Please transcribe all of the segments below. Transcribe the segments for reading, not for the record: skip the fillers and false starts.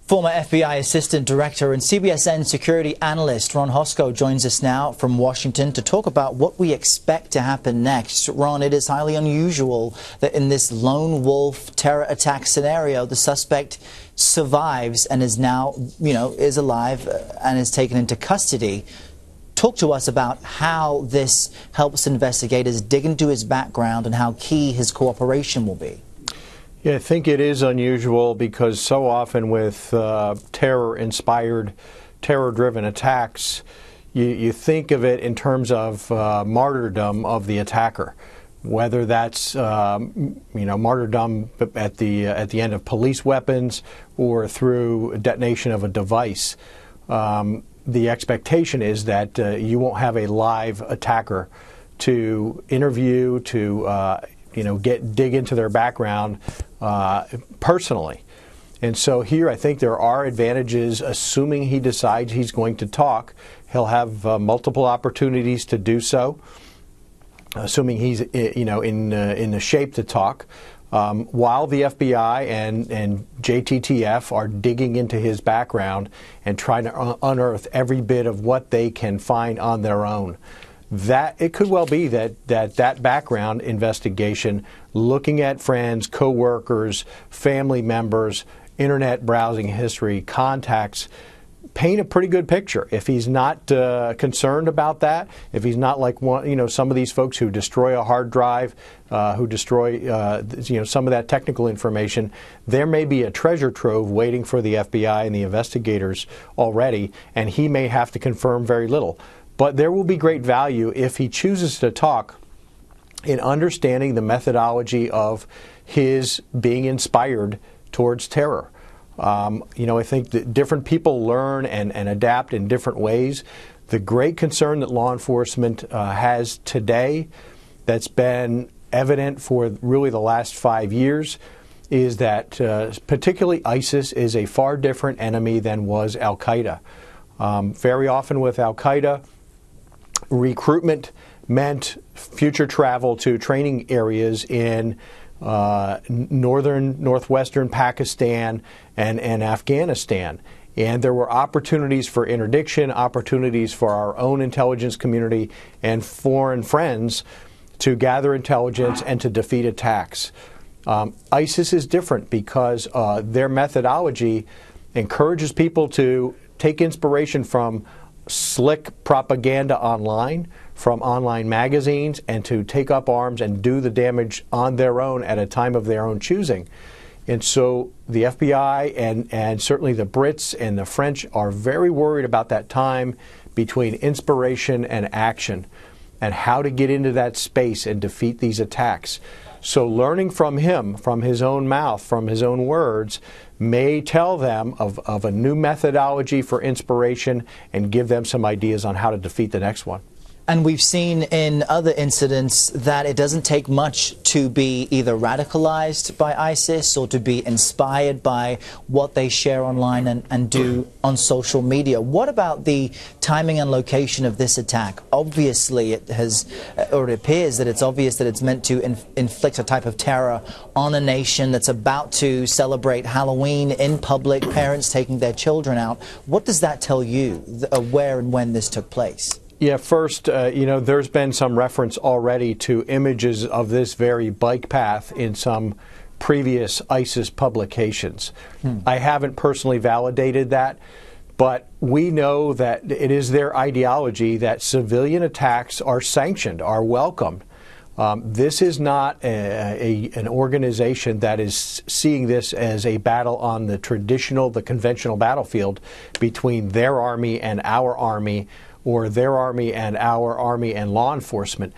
Former FBI Assistant Director and CBSN security analyst Ron Hosko joins us now from Washington to talk about what we expect to happen next. Ron, it is highly unusual that in this lone wolf terror attack scenario, the suspect survives and is now, is alive and is taken into custody. Talk to us about how this helps investigators dig into his background and how key his cooperation will be. Yeah, I think it is unusual because so often with terror-inspired, terror-driven attacks, you think of it in terms of martyrdom of the attacker, whether that's martyrdom at the end of police weapons or through detonation of a device. The expectation is that you won't have a live attacker to interview, to dig into their background personally. And so here I think there are advantages, assuming he decides he's going to talk. He'll have multiple opportunities to do so, assuming he's in the shape to talk, while the FBI and JTTF are digging into his background and trying to unearth every bit of what they can find on their own. That it could well be that background investigation, looking at friends, co-workers, family members, internet browsing history, contacts, paint a pretty good picture. If he's not concerned about that, if he's not like some of these folks who destroy a hard drive, who destroy some of that technical information, there may be a treasure trove waiting for the FBI and the investigators already, and he may have to confirm very little. But there will be great value if he chooses to talk in understanding the methodology of his being inspired towards terror. I think that different people learn and adapt in different ways. The great concern that law enforcement has today, that's been evident for really the last 5 years, is that particularly ISIS is a far different enemy than was Al-Qaeda. Very often with Al-Qaeda, recruitment meant future travel to training areas in northwestern Pakistan and Afghanistan. And there were opportunities for interdiction, opportunities for our own intelligence community and foreign friends to gather intelligence and to defeat attacks. ISIS is different because their methodology encourages people to take inspiration from slick propaganda online, from online magazines, and to take up arms and do the damage on their own at a time of their own choosing. And so the FBI and certainly the Brits and the French are very worried about that time between inspiration and action and how to get into that space and defeat these attacks. So learning from him, from his own mouth, from his own words, may tell them of a new methodology for inspiration and give them some ideas on how to defeat the next one. And we've seen in other incidents that it doesn't take much to be either radicalized by ISIS or to be inspired by what they share online and do on social media. What about the timing and location of this attack? Obviously, it appears that it's obvious that it's meant to inflict a type of terror on a nation that's about to celebrate Halloween in public, parents taking their children out. What does that tell you, where and when this took place? Yeah, first, there's been some reference already to images of this very bike path in some previous ISIS publications. I haven't personally validated that, but we know that it is their ideology that civilian attacks are sanctioned, are welcomed. This is not an organization that is seeing this as a battle on the conventional battlefield between their army and our army, or their army and our army and law enforcement.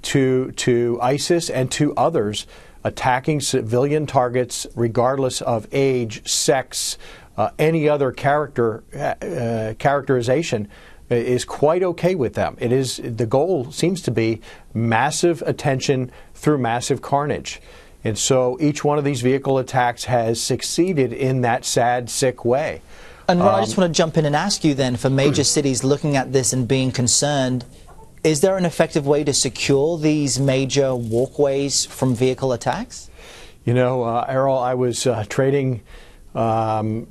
To ISIS and to others, attacking civilian targets regardless of age, sex, any other characterization is quite okay with them. The goal seems to be massive attention through massive carnage. And so each one of these vehicle attacks has succeeded in that sad, sick way. And Ron, I just want to jump in and ask you then, for major cities looking at this and being concerned, is there an effective way to secure these major walkways from vehicle attacks? Errol, I was trading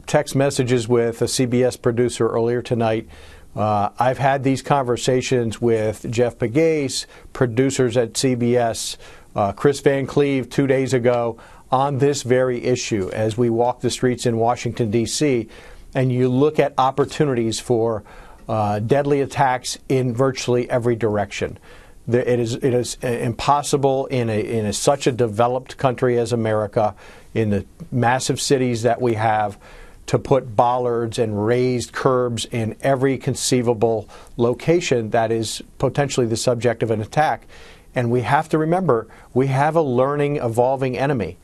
text messages with a CBS producer earlier tonight. I've had these conversations with Jeff Pegues, producers at CBS, Chris Van Cleve 2 days ago on this very issue as we walk the streets in Washington, D.C., and you look at opportunities for deadly attacks in virtually every direction. It is impossible in such a developed country as America, in the massive cities that we have, to put bollards and raised curbs in every conceivable location that is potentially the subject of an attack. And we have to remember, we have a learning, evolving enemy.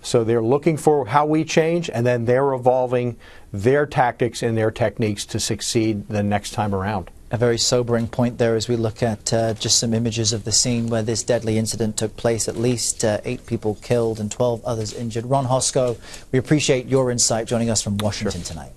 So they're looking for how we change, and then they're evolving their tactics and their techniques to succeed the next time around. A very sobering point there as we look at just some images of the scene where this deadly incident took place. At least 8 people killed and 12 others injured. Ron Hosko, we appreciate your insight joining us from Washington tonight.